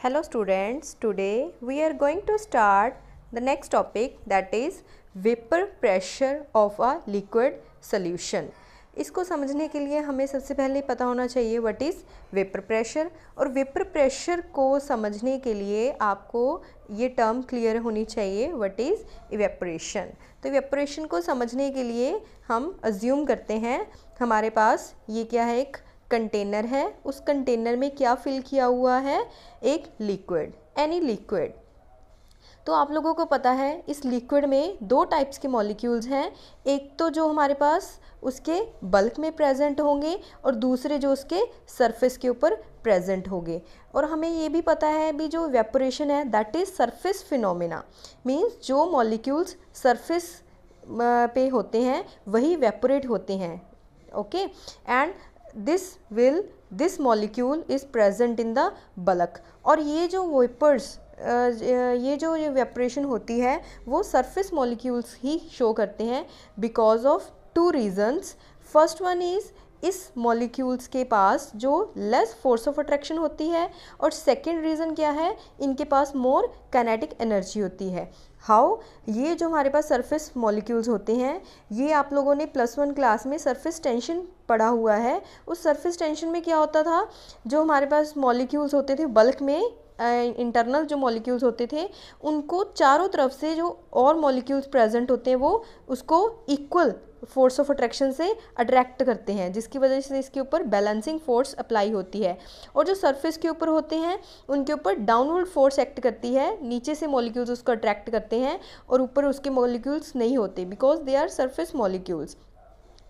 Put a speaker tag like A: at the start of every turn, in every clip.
A: Hello students, today we are going to start the next topic, that is vapor pressure of a liquid solution. इसको समझने के लिए हमें सबसे पहले पता होना चाहिए व्हाट इज़ वेपर प्रेशर, और वेपर प्रेशर को समझने के लिए आपको ये टर्म क्लियर होनी चाहिए व्हाट इज़ इवेपोरेशन. तो इवेपोरेशन को समझने के लिए हम अज्यूम करते हैं हमारे पास ये क्या है, एक कंटेनर है. उस कंटेनर में क्या फिल किया हुआ है, एक लिक्विड, एनी लिक्विड. तो आप लोगों को पता है इस लिक्विड में दो टाइप्स के मॉलिक्यूल्स हैं. एक तो जो हमारे पास उसके बल्क में प्रेजेंट होंगे और दूसरे जो उसके सरफेस के ऊपर प्रेजेंट होंगे. और हमें ये भी पता है भी जो इवेपोरेशन है that is surface phenomena, means जो मॉलिक्यूल्स सरफेस पे होते हैं वही इवेपोरेट होते हैं. Okay, and this molecule is present in the bulk. और ये जो वेपर्स ये जो इवेपोरेशन होती है वो सरफेस मॉलिक्यूल्स ही शो करते हैं because of two reasons. First one is इस मॉलिक्यूल्स के पास जो लेस फोर्स ऑफ अट्रैक्शन होती है, और सेकेंड रीज़न क्या है, इनके पास मोर काइनेटिक एनर्जी होती है. हाउ, ये जो हमारे पास सरफेस मॉलिक्यूल्स होते हैं ये आप लोगों ने +1 क्लास में सरफेस टेंशन पढ़ा हुआ है. उस सरफेस टेंशन में क्या होता था, जो हमारे पास मॉलिक्यूल्स होते थे बल्क में, इंटरनल जो मॉलिक्यूल्स होते थे उनको चारों तरफ से जो और मॉलिक्यूल्स प्रेजेंट होते हैं वो उसको इक्वल फोर्स ऑफ अट्रैक्शन से अट्रैक्ट करते हैं, जिसकी वजह से इसके ऊपर बैलेंसिंग फोर्स अप्लाई होती है. और जो सरफेस के ऊपर होते हैं उनके ऊपर डाउनवर्ड फोर्स एक्ट करती है, नीचे से मॉलिक्यूल्स उसको अट्रैक्ट करते हैं और ऊपर उसके मॉलिक्यूल्स नहीं होते because they are surface molecules.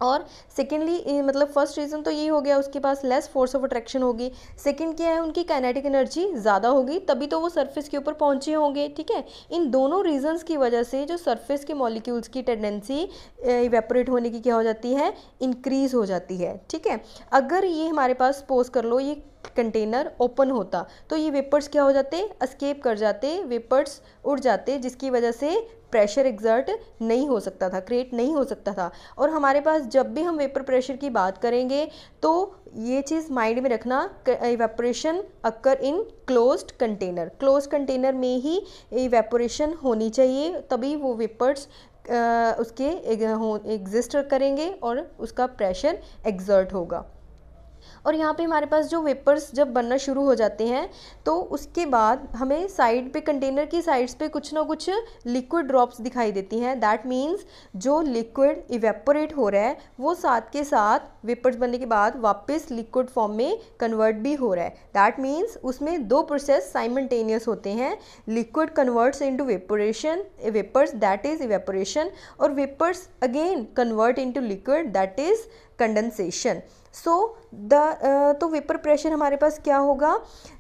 A: और सेकेंडली मतलब फर्स्ट रीज़न तो ये हो गया, उसके पास लेस फोर्स ऑफ अट्रैक्शन होगी. सेकंड क्या है, उनकी काइनेटिक एनर्जी ज़्यादा होगी, तभी तो वो सरफेस के ऊपर पहुँचे होंगे. ठीक है, इन दोनों रीजंस की वजह से जो सरफेस के मॉलिक्यूल्स की टेंडेंसी इवेपोरेट होने की क्या हो जाती है, इंक्रीज़ हो जाती है. ठीक है, अगर ये हमारे पास सपोज कर लो ये कंटेनर ओपन होता तो ये वेपर्स क्या हो जाते, एस्केप कर जाते, वेपर्स उड़ जाते, जिसकी वजह से प्रेशर एग्जर्ट नहीं हो सकता था, क्रिएट नहीं हो सकता था. और हमारे पास जब भी हम वेपर प्रेशर की बात करेंगे तो ये चीज़ माइंड में रखना, इवेपोरेशन अकर इन क्लोज्ड कंटेनर. क्लोज्ड कंटेनर में ही इवेपोरेशन होनी चाहिए, तभी वो वेपर्स उसके एग्जिस्ट करेंगे और उसका प्रेशर एग्जर्ट होगा. और यहाँ पे हमारे पास जो वेपर्स जब बनना शुरू हो जाते हैं तो उसके बाद हमें साइड पे, कंटेनर की साइड्स पे कुछ ना कुछ लिक्विड ड्रॉप्स दिखाई देती हैं. दैट मीन्स जो लिक्विड इवेपोरेट हो रहा है वो साथ के साथ वेपर्स बनने के बाद वापस लिक्विड फॉर्म में कन्वर्ट भी हो रहा है. दैट मीन्स उसमें दो प्रोसेस साइमल्टेनियस होते हैं. Liquid converts into vaporation, vapours that is evaporation, और vapours again convert into liquid that is condensation. So तो वेपर प्रेशर हमारे पास क्या होगा,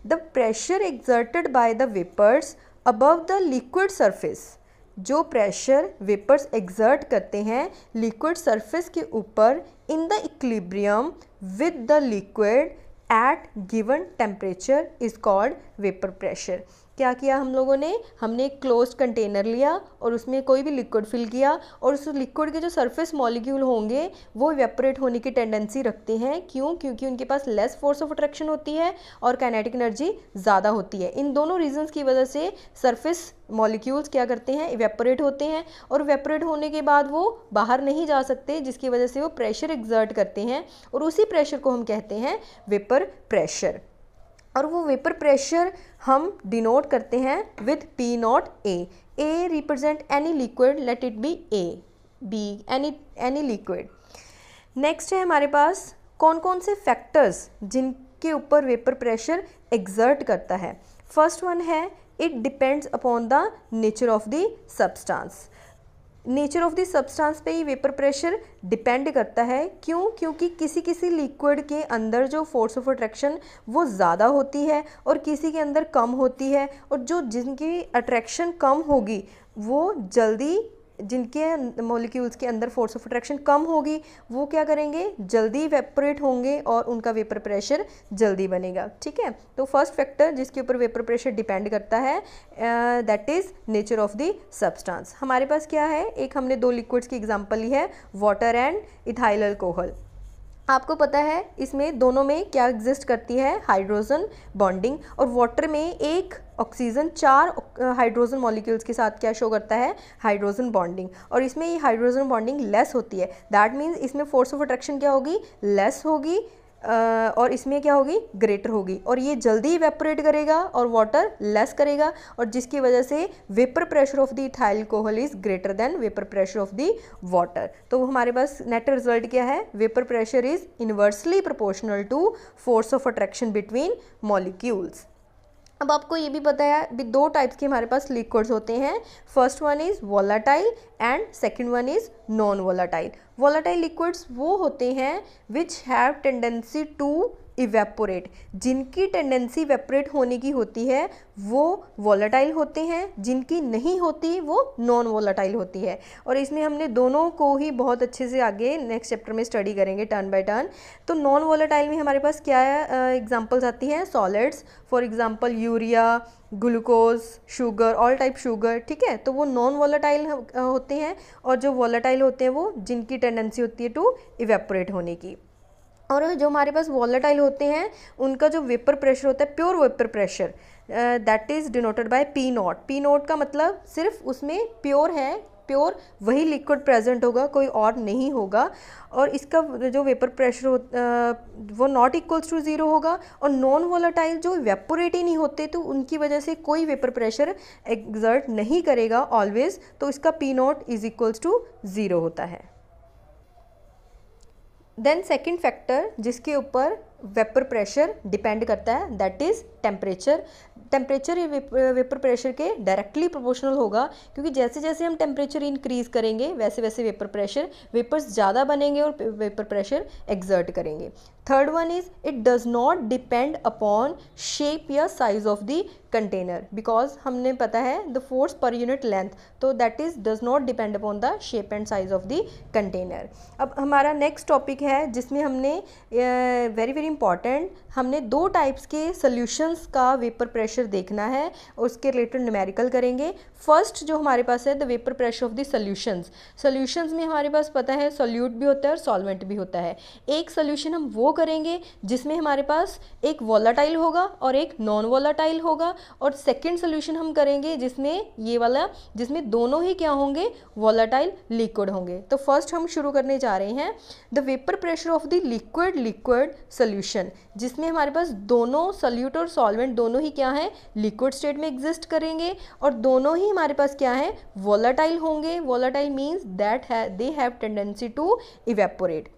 A: the pressure exerted by the vapours above the liquid surface. जो pressure vapours exert करते हैं liquid surface के ऊपर in the equilibrium with the liquid at given temperature is called vapour pressure. क्या किया हम लोगों ने, हमने एक क्लोज्ड कंटेनर लिया और उसमें कोई भी लिक्विड फिल किया, और उस लिक्विड के जो सरफेस मॉलिक्यूल होंगे वो इवेपोरेट होने की टेंडेंसी रखते हैं. क्यों, क्योंकि उनके पास लेस फोर्स ऑफ अट्रैक्शन होती है और काइनेटिक एनर्जी ज़्यादा होती है. इन दोनों रीजंस की वजह से सरफेस मॉलिक्यूल्स क्या करते हैं, इवेपोरेट होते हैं, और इवेपोरेट होने के बाद वो बाहर नहीं जा सकते, जिसकी वजह से वो प्रेशर एक्सर्ट करते हैं, और उसी प्रेशर को हम कहते हैं वेपर प्रेशर. और वो वेपर प्रेशर हम डिनोट करते हैं with P0A. A represent any liquid, late it B A, B any liquid. Next है हमारे पास कौन कौन से फैक्टर्स जिनके ऊपर वेपर प्रेशर एग्जर्ट करता है. फर्स्ट वन है it depends upon the nature of the substance. Nature of the substance पे ही वेपर प्रेशर डिपेंड करता है. क्यों, क्योंकि किसी किसी लिक्विड के अंदर जो फोर्स ऑफ अट्रैक्शन वो ज़्यादा होती है और किसी के अंदर कम होती है, और जो जिनकी अट्रैक्शन कम होगी वो जल्दी, जिनके मॉलिक्यूल्स के अंदर फोर्स ऑफ अट्रैक्शन कम होगी वो क्या करेंगे, जल्दी इवेपोरेट होंगे और उनका वेपर प्रेशर जल्दी बनेगा. ठीक है, तो फर्स्ट फैक्टर जिसके ऊपर वेपर प्रेशर डिपेंड करता है that is nature of the substance. हमारे पास क्या है, एक हमने दो लिक्विड्स की एग्जांपल ली है, वाटर एंड इथाइल अल्कोहल. आपको पता है इसमें दोनों में क्या एग्जिस्ट करती है, हाइड्रोजन बॉन्डिंग, और वाटर में एक ऑक्सीजन 4 हाइड्रोजन मॉलिक्यूल्स के साथ क्या शो करता है, हाइड्रोजन बॉन्डिंग, और इसमें ये हाइड्रोजन बॉन्डिंग लेस होती है। दैट मीन्स इसमें फोर्स ऑफ अट्रैक्शन क्या होगी, लेस होगी, और इसमें क्या होगी, ग्रेटर होगी, और ये जल्दी इवेपोरेट करेगा और वाटर लेस करेगा, और जिसकी वजह से vapour pressure of the ethyl alcohol is greater than vapour pressure of the water. तो हमारे पास नेट रिजल्ट क्या है, vapour pressure is inversely proportional to force of attraction between molecules. अब आपको ये भी पता है भी 2 टाइप्स के हमारे पास लिक्विड्स होते हैं, first one is volatile and second one is non volatile. Volatile liquids वो होते हैं which have tendency to evaporate, जिनकी टेंडेंसी इवेपोरेट होने की होती है वो वोलाटाइल होते हैं, जिनकी नहीं होती वो नॉन वोलाटाइल होती है। और इसमें हमने दोनों को ही बहुत अच्छे से आगे नेक्स्ट चैप्टर में स्टडी करेंगे टर्न बाय टर्न। तो नॉन वोलाटाइल में हमारे पास क्या एग्जांपल्स आती हैं, solids, for example urea, glucose, sugar, all type sugar, ठीक है। तो वो नॉन वोलाटाइल होते हैं, और जो वोलाटाइल होते हैं वो जिनकी टेंडेंसी होती है टू इवेपोरेट होने की। और जो हमारे पास वोलेटाइल होते हैं उनका जो वेपर प्रेशर होता है, pure vapour pressure, that is denoted by P not. P not का मतलब सिर्फ उसमें प्योर है, प्योर वही लिक्विड प्रेजेंट होगा, कोई और नहीं होगा, और इसका जो वेपर प्रेशर वो नॉट इक्वल्स टू 0 होगा। और नॉन वोलेटाइल जो इवेपोरेट ही नहीं होते तो उनकी वजह से कोई वेपर प्रेशर एक्सर्ट नहीं करेगा ऑलवेज, तो इसका P naught is equals to 0 होता है। देन सेकेंड फैक्टर जिसके ऊपर वेपर प्रेशर डिपेंड करता है that is temperature. Temperature vapour pressure के डायरेक्टली प्रोपोर्शनल होगा, क्योंकि जैसे जैसे हम टेम्परेचर इंक्रीज़ करेंगे वैसे वैसे वेपर्स ज़्यादा बनेंगे और वेपर प्रेशर एक्सर्ट करेंगे। Third one is it does not depend upon shape या size of the container, because हमने पता है the force per unit length, तो that is does not depend upon the shape and size of the container. अब हमारा next topic है जिसमें हमने वेरी वेरी इंपॉर्टेंट, हमने 2 टाइप्स के सॉल्यूशंस का वेपर प्रेशर देखना है, उसके रिलेटेड न्यूमेरिकल करेंगे। फर्स्ट जो हमारे पास है the vapour pressure of the solutions में हमारे पास पता है सॉल्यूट भी होता है और सॉल्वेंट भी होता है। एक सॉल्यूशन हम वो करेंगे जिसमें हमारे पास एक वोलाटाइल होगा और एक नॉन वोलाटाइल होगा, और सेकेंड सॉल्यूशन हम करेंगे जिसमें ये वाला, जिसमें दोनों ही क्या होंगे, वोलाटाइल लिक्विड होंगे। तो फर्स्ट हम शुरू करने जा रहे हैं the vapour pressure of the liquid solution, जिसमें हमारे पास दोनों सॉल्यूट और सॉल्वेंट दोनों ही क्या है, लिक्विड स्टेट में एग्जिस्ट करेंगे, और दोनों ही हमारे पास क्या है, वोलाटाइल होंगे। Volatile means that they have tendency to evaporate.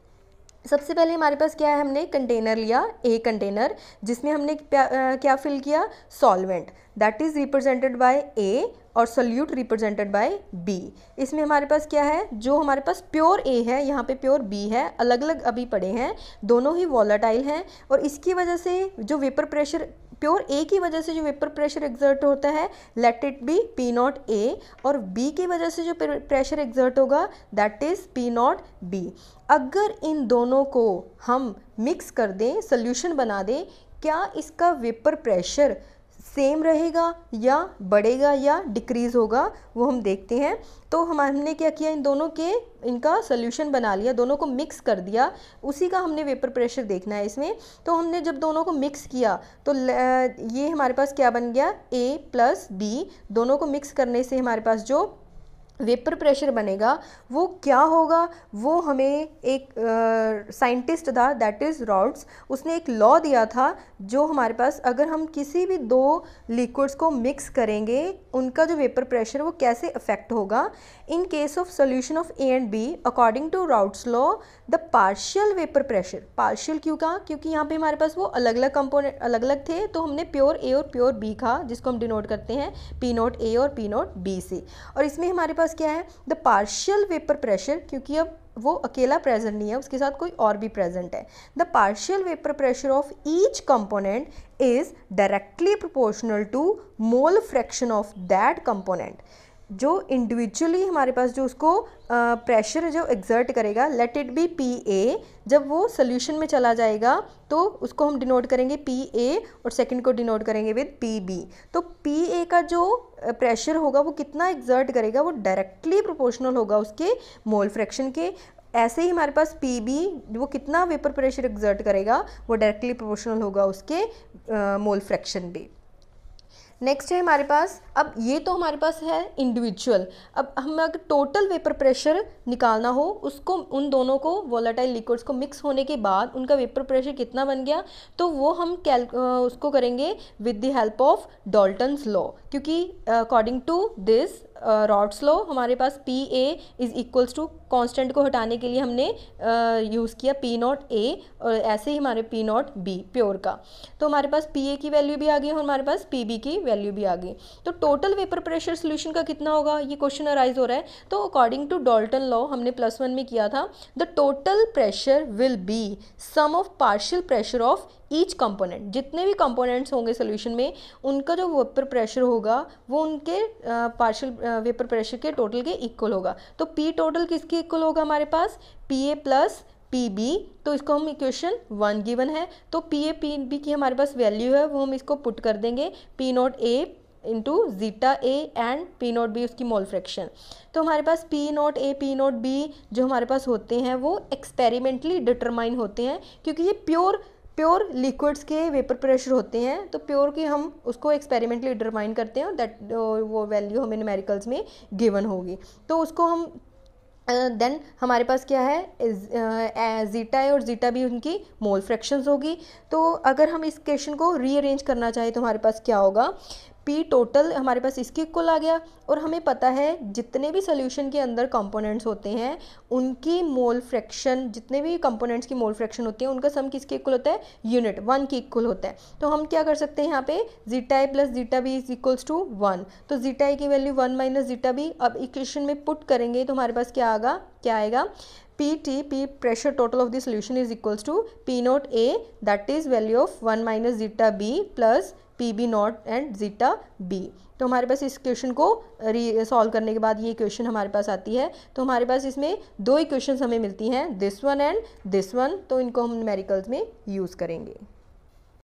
A: सबसे पहले हमारे पास क्या है, हमने कंटेनर लिया, ए कंटेनर, जिसमें हमने क्या फिल किया, solvent, that is represented by A, और सॉल्यूट रिप्रेजेंटेड बाय बी। इसमें हमारे पास क्या है, जो हमारे पास प्योर ए है, यहाँ पे प्योर बी है, अलग अलग अभी पड़े हैं, दोनों ही वोलाटाइल हैं, और इसकी वजह से जो वेपर प्रेशर, प्योर ए की वजह से जो वेपर प्रेशर एक्सर्ट होता है, late it be P naught ए, और बी की वजह से जो प्रेशर एक्सर्ट होगा that is P naught B. अगर इन दोनों को हम मिक्स कर दें, सोल्यूशन बना दें, क्या इसका वेपर प्रेशर सेम रहेगा या बढ़ेगा या डिक्रीज़ होगा, वो हम देखते हैं। तो हमने क्या किया, इन दोनों के इनका सोल्यूशन बना लिया, दोनों को मिक्स कर दिया, उसी का हमने वेपर प्रेशर देखना है इसमें। तो हमने जब दोनों को मिक्स किया तो ये हमारे पास क्या बन गया, ए प्लस बी, दोनों को मिक्स करने से हमारे पास जो वेपर प्रेशर बनेगा वो क्या होगा, वो हमें एक साइंटिस्ट था दैट इज़ राउट्स, उसने एक लॉ दिया था, जो हमारे पास अगर हम किसी भी 2 लिक्विड्स को मिक्स करेंगे उनका जो वेपर प्रेशर वो कैसे अफेक्ट होगा। In case of solution of A and B according to Raoult's law the partial vapour pressure, partial क्यों कहा, क्योंकि यहाँ पे हमारे पास वो अलग अलग कंपोनेंट अलग अलग थे, तो हमने प्योर ए और प्योर बी कहा, जिसको हम डिनोट करते हैं पी नॉट ए और पी नॉट बी से। और इसमें हमारे पास क्या है, द पार्शियल वेपर प्रेशर, क्योंकि अब वो अकेला प्रेजेंट नहीं है, उसके साथ कोई और भी प्रेजेंट है। The partial vapour pressure of each component is directly proportional to mole fraction of that component. जो इंडिविजुअली हमारे पास जो उसको प्रेशर जो एक्सर्ट करेगा, let it be P A, जब वो सोल्यूशन में चला जाएगा तो उसको हम डिनोट करेंगे पी ए, और सेकंड को डिनोट करेंगे विद पी बी। तो पी ए का जो प्रेशर होगा वो कितना एक्सर्ट करेगा, वो डायरेक्टली प्रोपोर्शनल होगा उसके मोल फ्रैक्शन के। ऐसे ही हमारे पास पी बी वो कितना वेपर प्रेशर एक्सर्ट करेगा वो डायरेक्टली प्रोपोर्शनल होगा उसके मोल फ्रैक्शन भी। नेक्स्ट है हमारे पास, अब ये तो हमारे पास है इंडिविजुअल। अब हमें अगर टोटल वेपर प्रेशर निकालना हो, उसको उन दोनों को वोलेटाइल लिक्विड्स को मिक्स होने के बाद उनका वेपर प्रेशर कितना बन गया, तो वो हम उसको करेंगे with the help of Dalton's law, क्योंकि according to this Raoult's law हमारे पास P A is equals to constant को हटाने के लिए हमने यूज़ किया पी नॉट ए, और ऐसे ही हमारे पी नॉट बी प्योर का, तो हमारे पास पी ए की वैल्यू भी आ गई और हमारे पास पी बी की वैल्यू भी आ गई। तो टोटल वेपर प्रेशर सोल्यूशन का कितना होगा, ये क्वेश्चन अराइज हो रहा है। तो अकॉर्डिंग टू डाल्टन लॉ हमने +1 में किया था, the total pressure will be sum of partial pressure of each component. जितने भी कंपोनेंट्स होंगे सोल्यूशन में उनका जो वेपर प्रेशर होगा वो उनके पार्शियल वेपर प्रेशर के टोटल के इक्वल होगा। तो पी टोटल किसके इक्वल होगा हमारे पास, P A plus P B, तो इसको हम इक्वेशन 1 गिवन है, तो पी ए पी बी की हमारे पास वैल्यू है वो हम इसको पुट कर देंगे P naught A into zeta A and P naught B उसकी मोल फ्रैक्शन। तो हमारे पास P naught A P naught B जो हमारे पास होते हैं वो एक्सपेरिमेंटली डिटरमाइन होते हैं, क्योंकि ये प्योर लिक्विड्स के वेपर प्रेशर होते हैं, तो प्योर की हम उसको एक्सपेरिमेंटली डिटरमाइन करते हैं, दैट वो वैल्यू हमें न्यूमेरिकल्स में गिवन होगी। तो उसको हम देन हमारे पास क्या है, जीटा ए और जीटा बी उनकी मोल फ्रैक्शंस होगी। तो अगर हम इस क्वेश्चन को रीअरेंज करना चाहें तो हमारे पास क्या होगा, पी टोटल हमारे पास इसके इक्वल आ गया, और हमें पता है जितने भी सोल्यूशन के अंदर कंपोनेंट्स होते हैं उनकी मोल फ्रैक्शन, जितने भी कंपोनेंट्स की मोल फ्रैक्शन होती है उनका सम किसके इक्वल होता है, यूनिट 1 के इक्वल होता है। तो हम क्या कर सकते हैं यहाँ पे, zeta A plus zeta B is equals to 1, तो जीटा ए की वैल्यू 1 माइनस जीटा बी, अब इक्वेशन में पुट करेंगे तो हमारे पास क्या आएगा, P T P pressure total of the solution is equals to P naught A that is value of 1 minus zeta B plus P B naught and zeta B. तो हमारे पास इस क्वेश्चन को सॉल्व करने के बाद ये इक्वेशन हमारे पास आती है। तो हमारे पास इसमें 2 इक्वेशंस हमें मिलती हैं, this one and this one, तो इनको हम न्यूमेरिकल्स में यूज़ करेंगे।